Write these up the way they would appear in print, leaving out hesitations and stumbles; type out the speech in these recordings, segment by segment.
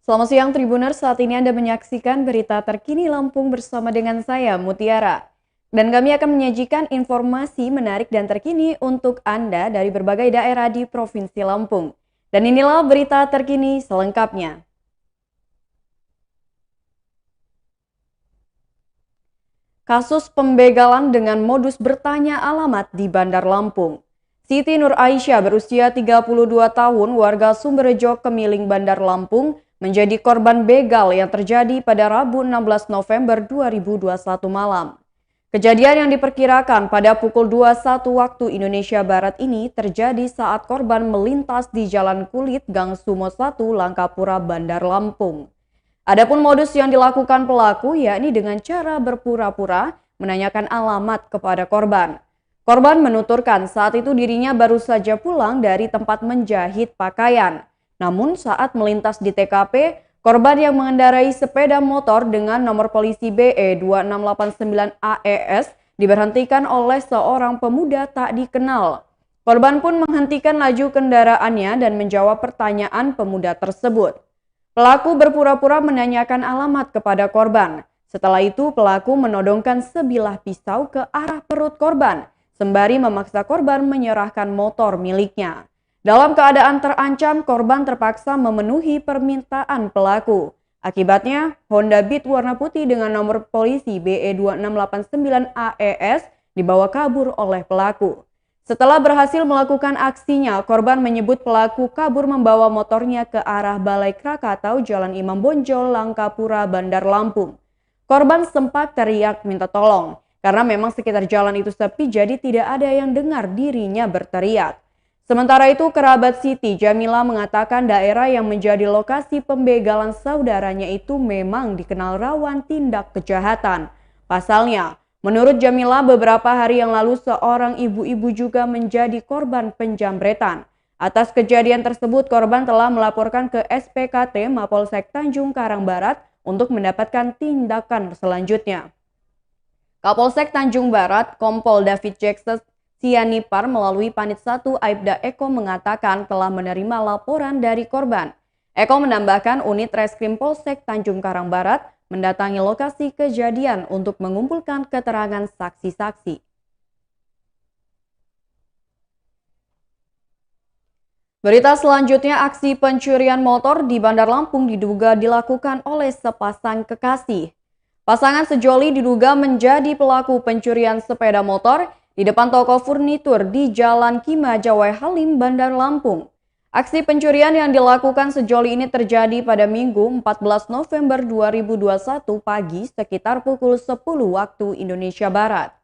Selamat siang Tribuners, saat ini Anda menyaksikan berita terkini Lampung bersama dengan saya Mutiara. Dan kami akan menyajikan informasi menarik dan terkini untuk Anda dari berbagai daerah di Provinsi Lampung. Dan inilah berita terkini selengkapnya. Kasus pembegalan dengan modus bertanya alamat di Bandar Lampung. Siti Nur Aisyah berusia 32 tahun warga Sumberjo Kemiling Bandar Lampung menjadi korban begal yang terjadi pada Rabu 16 November 2021 malam. Kejadian yang diperkirakan pada pukul 21 waktu Indonesia Barat ini terjadi saat korban melintas di Jalan Kulit Gang Sumo 1 Langkapura Bandar Lampung. Adapun modus yang dilakukan pelaku yakni dengan cara berpura-pura menanyakan alamat kepada korban. Korban menuturkan saat itu dirinya baru saja pulang dari tempat menjahit pakaian. Namun saat melintas di TKP, korban yang mengendarai sepeda motor dengan nomor polisi BE 2689 AES diberhentikan oleh seorang pemuda tak dikenal. Korban pun menghentikan laju kendaraannya dan menjawab pertanyaan pemuda tersebut. Pelaku berpura-pura menanyakan alamat kepada korban. Setelah itu pelaku menodongkan sebilah pisau ke arah perut korban, sembari memaksa korban menyerahkan motor miliknya. Dalam keadaan terancam, korban terpaksa memenuhi permintaan pelaku. Akibatnya, Honda Beat warna putih dengan nomor polisi BE 2689 AES dibawa kabur oleh pelaku. Setelah berhasil melakukan aksinya, korban menyebut pelaku kabur membawa motornya ke arah Balai Krakatau Jalan Imam Bonjol, Langkapura, Bandar Lampung. Korban sempat teriak minta tolong, karena memang sekitar jalan itu sepi jadi tidak ada yang dengar dirinya berteriak. Sementara itu, kerabat Siti Jamila mengatakan daerah yang menjadi lokasi pembegalan saudaranya itu memang dikenal rawan tindak kejahatan. Pasalnya, menurut Jamila, beberapa hari yang lalu seorang ibu-ibu juga menjadi korban penjambretan. Atas kejadian tersebut, korban telah melaporkan ke SPKT Mapolsek Tanjung Karang Barat untuk mendapatkan tindakan selanjutnya. Kapolsek Tanjung Barat, Kompol David Jackson Sianipar melalui Panit 1 Aibda Eko mengatakan telah menerima laporan dari korban. Eko menambahkan unit Reskrim Polsek Tanjung Karang Barat mendatangi lokasi kejadian untuk mengumpulkan keterangan saksi-saksi. Berita selanjutnya, aksi pencurian motor di Bandar Lampung diduga dilakukan oleh sepasang kekasih. Pasangan sejoli diduga menjadi pelaku pencurian sepeda motor di depan toko furnitur di Jalan Kimajawai Halim, Bandar Lampung. Aksi pencurian yang dilakukan sejoli ini terjadi pada Minggu 14 November 2021 pagi sekitar pukul 10 waktu Indonesia Barat.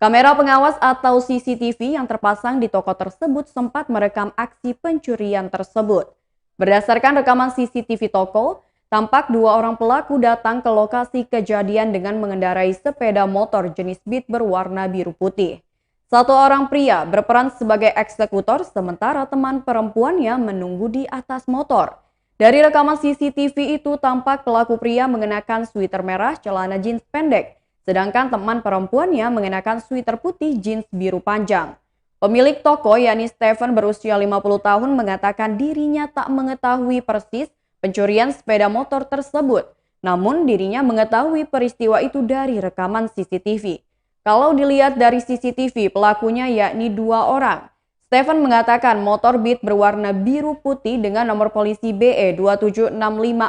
Kamera pengawas atau CCTV yang terpasang di toko tersebut sempat merekam aksi pencurian tersebut. Berdasarkan rekaman CCTV toko, tampak dua orang pelaku datang ke lokasi kejadian dengan mengendarai sepeda motor jenis Beat berwarna biru putih. Satu orang pria berperan sebagai eksekutor sementara teman perempuannya menunggu di atas motor. Dari rekaman CCTV itu tampak pelaku pria mengenakan sweater merah celana jeans pendek, sedangkan teman perempuannya mengenakan sweater putih jeans biru panjang. Pemilik toko yakni Stephen berusia 50 tahun mengatakan dirinya tak mengetahui persis pencurian sepeda motor tersebut. Namun dirinya mengetahui peristiwa itu dari rekaman CCTV. Kalau dilihat dari CCTV, pelakunya yakni dua orang. Stephen mengatakan motor Beat berwarna biru putih dengan nomor polisi BE 2765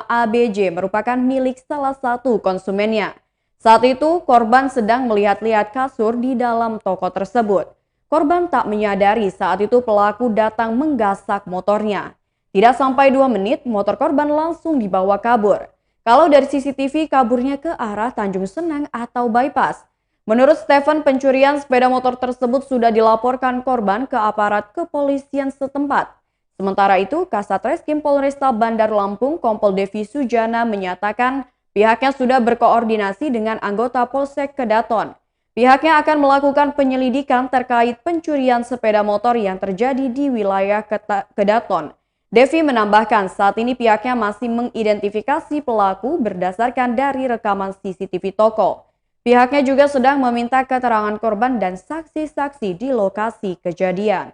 ABJ merupakan milik salah satu konsumennya. Saat itu, korban sedang melihat-lihat kasur di dalam toko tersebut. Korban tak menyadari saat itu pelaku datang menggasak motornya. Tidak sampai 2 menit, motor korban langsung dibawa kabur. Kalau dari CCTV, kaburnya ke arah Tanjung Senang atau bypass. Menurut Stephen, pencurian sepeda motor tersebut sudah dilaporkan korban ke aparat kepolisian setempat. Sementara itu, Kasat Reskrim Polresta Bandar Lampung, Kompol Devi Sujana menyatakan pihaknya sudah berkoordinasi dengan anggota Polsek Kedaton. Pihaknya akan melakukan penyelidikan terkait pencurian sepeda motor yang terjadi di wilayah Kedaton. Devi menambahkan saat ini pihaknya masih mengidentifikasi pelaku berdasarkan dari rekaman CCTV toko. Pihaknya juga sedang meminta keterangan korban dan saksi-saksi di lokasi kejadian.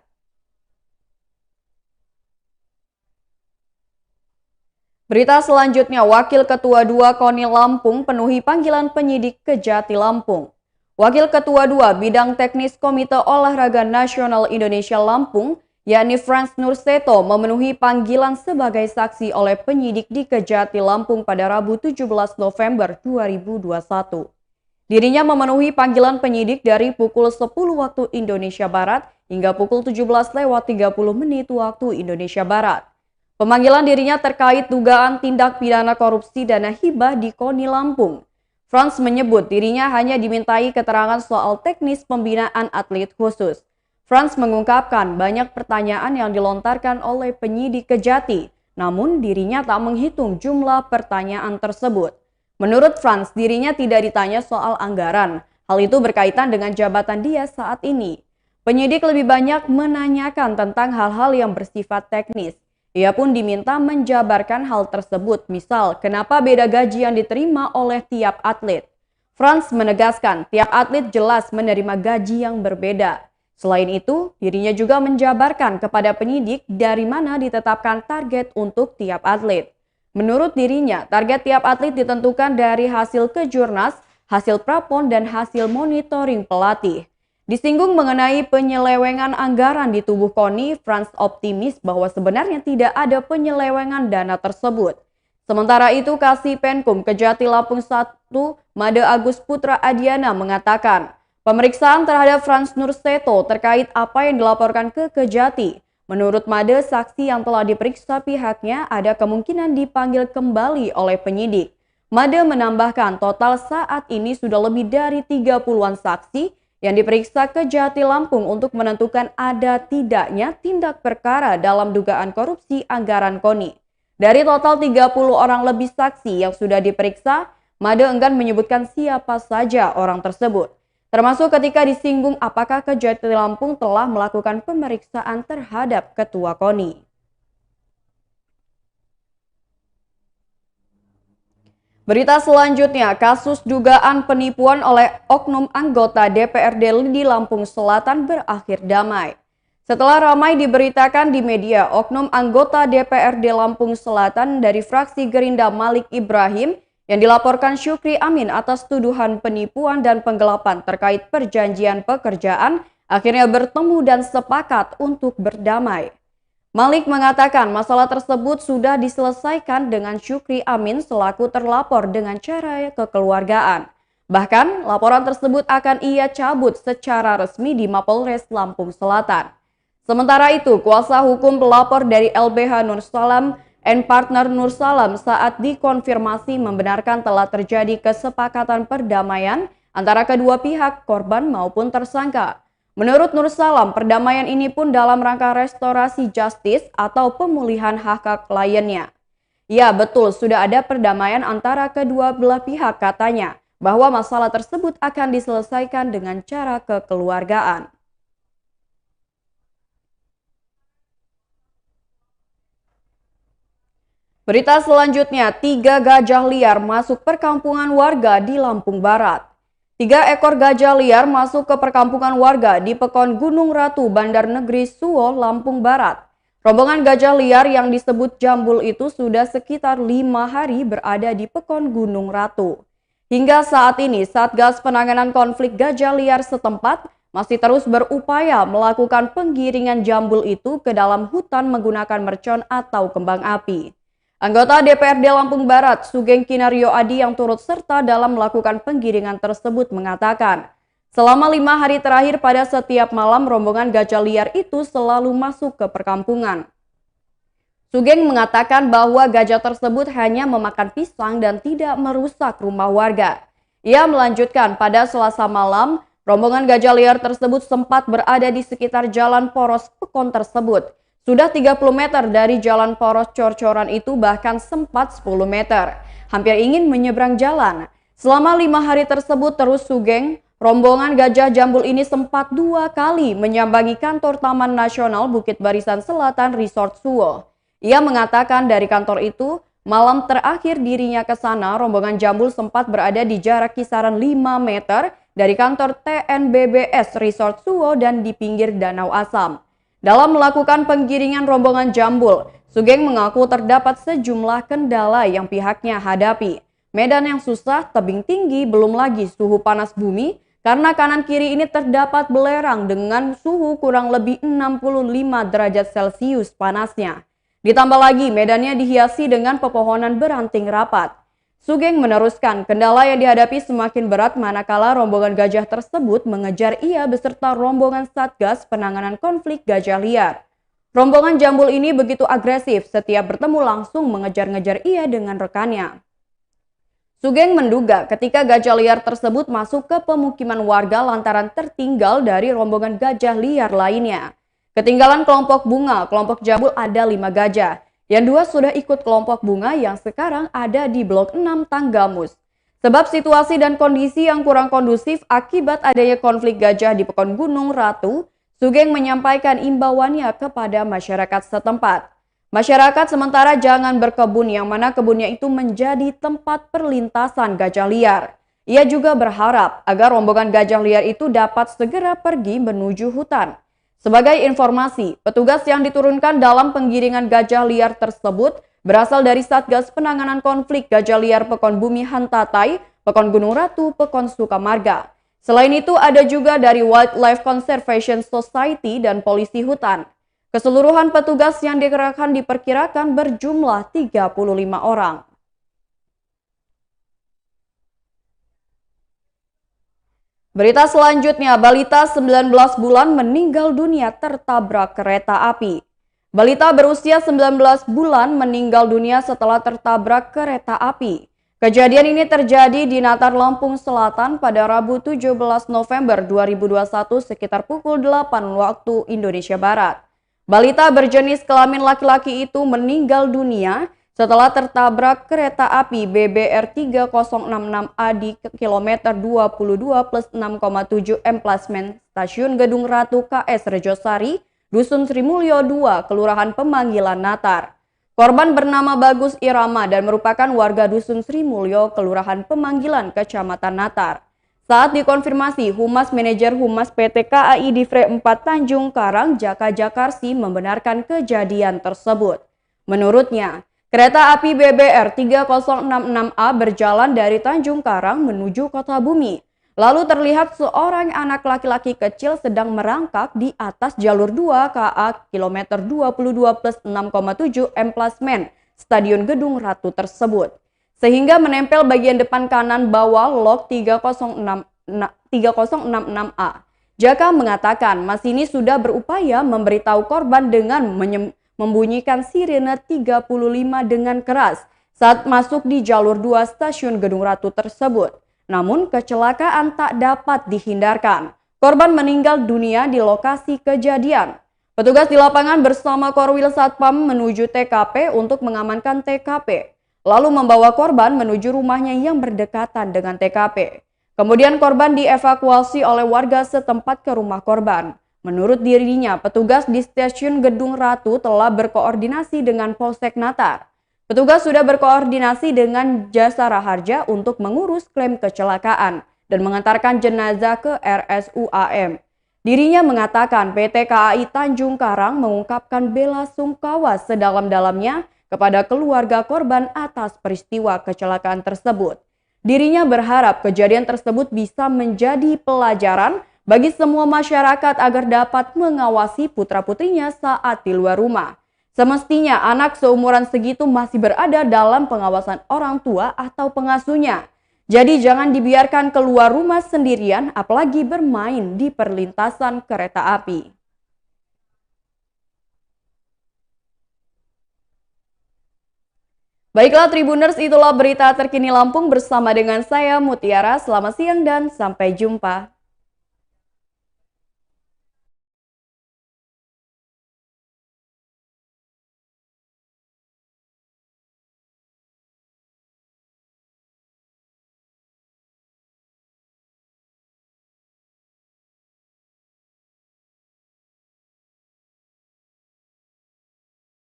Berita selanjutnya, Wakil Ketua 2 KONI Lampung penuhi panggilan penyidik Kejati Lampung. Wakil Ketua 2 Bidang Teknis Komite Olahraga Nasional Indonesia Lampung, yakni Frans Nurseto, memenuhi panggilan sebagai saksi oleh penyidik di Kejati Lampung pada Rabu 17 November 2021. Dirinya memenuhi panggilan penyidik dari pukul 10 waktu Indonesia Barat hingga pukul 17:30 waktu Indonesia Barat. Pemanggilan dirinya terkait dugaan tindak pidana korupsi dana hibah di KONI Lampung. Frans menyebut dirinya hanya dimintai keterangan soal teknis pembinaan atlet khusus. Frans mengungkapkan banyak pertanyaan yang dilontarkan oleh penyidik Kejati, namun dirinya tak menghitung jumlah pertanyaan tersebut. Menurut Frans, dirinya tidak ditanya soal anggaran. Hal itu berkaitan dengan jabatan dia saat ini. Penyidik lebih banyak menanyakan tentang hal-hal yang bersifat teknis. Ia pun diminta menjabarkan hal tersebut, misal kenapa beda gaji yang diterima oleh tiap atlet. Frans menegaskan tiap atlet jelas menerima gaji yang berbeda. Selain itu, dirinya juga menjabarkan kepada penyidik dari mana ditetapkan target untuk tiap atlet. Menurut dirinya, target tiap atlet ditentukan dari hasil kejurnas, hasil prapon, dan hasil monitoring pelatih. Disinggung mengenai penyelewengan anggaran di tubuh KONI, Frans optimis bahwa sebenarnya tidak ada penyelewengan dana tersebut. Sementara itu, Kasih Penkum Kejati Lampung 1, Made Agus Putra Adiana mengatakan, pemeriksaan terhadap Frans Nurseto terkait apa yang dilaporkan ke Kejati. Menurut Made, saksi yang telah diperiksa pihaknya ada kemungkinan dipanggil kembali oleh penyidik. Made menambahkan total saat ini sudah lebih dari 30-an saksi yang diperiksa Kejati Lampung untuk menentukan ada tidaknya tindak perkara dalam dugaan korupsi anggaran KONI. Dari total 30 orang lebih saksi yang sudah diperiksa, Made enggan menyebutkan siapa saja orang tersebut. Termasuk ketika disinggung apakah Kejati Lampung telah melakukan pemeriksaan terhadap Ketua KONI. Berita selanjutnya, kasus dugaan penipuan oleh oknum anggota DPRD di Lampung Selatan berakhir damai. Setelah ramai diberitakan di media, oknum anggota DPRD Lampung Selatan dari fraksi Gerindra Malik Ibrahim yang dilaporkan Syukri Amin atas tuduhan penipuan dan penggelapan terkait perjanjian pekerjaan akhirnya bertemu dan sepakat untuk berdamai. Malik mengatakan masalah tersebut sudah diselesaikan dengan Syukri Amin selaku terlapor dengan cara kekeluargaan. Bahkan laporan tersebut akan ia cabut secara resmi di Mapolres Lampung Selatan. Sementara itu, kuasa hukum pelapor dari LBH Nur Salam and Partner Nur Salam saat dikonfirmasi membenarkan telah terjadi kesepakatan perdamaian antara kedua pihak korban maupun tersangka. Menurut Nur Salam, perdamaian ini pun dalam rangka restorasi justice atau pemulihan hak kliennya. Ya betul, sudah ada perdamaian antara kedua belah pihak katanya, bahwa masalah tersebut akan diselesaikan dengan cara kekeluargaan. Berita selanjutnya, 3 gajah liar masuk perkampungan warga di Lampung Barat. 3 ekor gajah liar masuk ke perkampungan warga di Pekon Gunung Ratu, Bandar Negeri Suwo, Lampung Barat. Rombongan gajah liar yang disebut Jambul itu sudah sekitar 5 hari berada di Pekon Gunung Ratu. Hingga saat ini, Satgas Penanganan Konflik Gajah Liar setempat masih terus berupaya melakukan penggiringan jambul itu ke dalam hutan menggunakan mercon atau kembang api. Anggota DPRD Lampung Barat, Sugeng Kinario Adi yang turut serta dalam melakukan penggiringan tersebut mengatakan, selama 5 hari terakhir pada setiap malam rombongan gajah liar itu selalu masuk ke perkampungan. Sugeng mengatakan bahwa gajah tersebut hanya memakan pisang dan tidak merusak rumah warga. Ia melanjutkan pada Selasa malam, rombongan gajah liar tersebut sempat berada di sekitar jalan poros Pekon tersebut. Sudah 30 meter dari jalan poros cor-coran itu bahkan sempat 10 meter. Hampir ingin menyeberang jalan. Selama 5 hari tersebut terus Sugeng, rombongan gajah jambul ini sempat 2 kali menyambangi kantor Taman Nasional Bukit Barisan Selatan Resort Suwo. Ia mengatakan dari kantor itu, malam terakhir dirinya ke sana, rombongan jambul sempat berada di jarak kisaran 5 meter dari kantor TNBBS Resort Suwo dan di pinggir Danau Asam. Dalam melakukan penggiringan rombongan jambul, Sugeng mengaku terdapat sejumlah kendala yang pihaknya hadapi. Medan yang susah, tebing tinggi, belum lagi suhu panas bumi, karena kanan kiri ini terdapat belerang dengan suhu kurang lebih 65 derajat Celcius panasnya. Ditambah lagi medannya dihiasi dengan pepohonan beranting rapat. Sugeng meneruskan, kendala yang dihadapi semakin berat manakala rombongan gajah tersebut mengejar ia beserta rombongan Satgas Penanganan Konflik Gajah Liar. Rombongan jambul ini begitu agresif, setiap bertemu langsung mengejar-ngejar ia dengan rekannya. Sugeng menduga ketika gajah liar tersebut masuk ke pemukiman warga lantaran tertinggal dari rombongan gajah liar lainnya. Ketinggalan kelompok bunga, kelompok jambul ada 5 gajah. Yang 2 sudah ikut kelompok bunga yang sekarang ada di blok 6 Tanggamus. Sebab situasi dan kondisi yang kurang kondusif akibat adanya konflik gajah di Pekon Gunung Ratu, Sugeng menyampaikan imbauannya kepada masyarakat setempat. Masyarakat sementara jangan berkebun yang mana kebunnya itu menjadi tempat perlintasan gajah liar. Ia juga berharap agar rombongan gajah liar itu dapat segera pergi menuju hutan. Sebagai informasi, petugas yang diturunkan dalam penggiringan gajah liar tersebut berasal dari Satgas Penanganan Konflik Gajah Liar Pekon Bumi Hantatai, Pekon Gunung Ratu, Pekon Sukamarga. Selain itu ada juga dari Wildlife Conservation Society dan Polisi Hutan. Keseluruhan petugas yang dikerahkan diperkirakan berjumlah 35 orang. Berita selanjutnya, balita 19 bulan meninggal dunia tertabrak kereta api. Balita berusia 19 bulan meninggal dunia setelah tertabrak kereta api. Kejadian ini terjadi di Natar, Lampung Selatan pada Rabu 17 November 2021 sekitar pukul 8 waktu Indonesia Barat. Balita berjenis kelamin laki-laki itu meninggal dunia setelah tertabrak kereta api BBR 3066A di kilometer 22+6,7 emplasmen Stasiun Gedung Ratu KS Rejosari, Dusun Srimulyo 2, Kelurahan Pemanggilan Natar. Korban bernama Bagus Irama dan merupakan warga Dusun Srimulyo, Kelurahan Pemanggilan, Kecamatan Natar. Saat dikonfirmasi, Humas Manajer Humas PT KAI Divre 4 Tanjung Karang, Jaka Jakarsi membenarkan kejadian tersebut. Menurutnya, kereta api BBR 3066A berjalan dari Tanjung Karang menuju Kota Bumi. Lalu terlihat seorang anak laki-laki kecil sedang merangkak di atas jalur 2 KA kilometer 22+6,7 emplasmen Stadion Gedung Ratu tersebut. Sehingga menempel bagian depan kanan bawah lok 3066A. Jaka mengatakan masinis sudah berupaya memberitahu korban dengan membunyikan sirene 35 dengan keras saat masuk di jalur 2 Stasiun Gedung Ratu tersebut. Namun kecelakaan tak dapat dihindarkan. Korban meninggal dunia di lokasi kejadian. Petugas di lapangan bersama Korwil Satpam menuju TKP untuk mengamankan TKP. Lalu membawa korban menuju rumahnya yang berdekatan dengan TKP. Kemudian korban dievakuasi oleh warga setempat ke rumah korban. Menurut dirinya, petugas di Stasiun Gedung Ratu telah berkoordinasi dengan Polsek Natar. Petugas sudah berkoordinasi dengan Jasa Raharja untuk mengurus klaim kecelakaan dan mengantarkan jenazah ke RSUAM. Dirinya mengatakan PT KAI Tanjung Karang mengungkapkan bela sungkawa sedalam-dalamnya kepada keluarga korban atas peristiwa kecelakaan tersebut. Dirinya berharap kejadian tersebut bisa menjadi pelajaran bagi semua masyarakat agar dapat mengawasi putra-putrinya saat di luar rumah. Semestinya anak seumuran segitu masih berada dalam pengawasan orang tua atau pengasuhnya. Jadi jangan dibiarkan keluar rumah sendirian apalagi bermain di perlintasan kereta api. Baiklah Tribuners, itulah berita terkini Lampung bersama dengan saya Mutiara. Selamat siang dan sampai jumpa.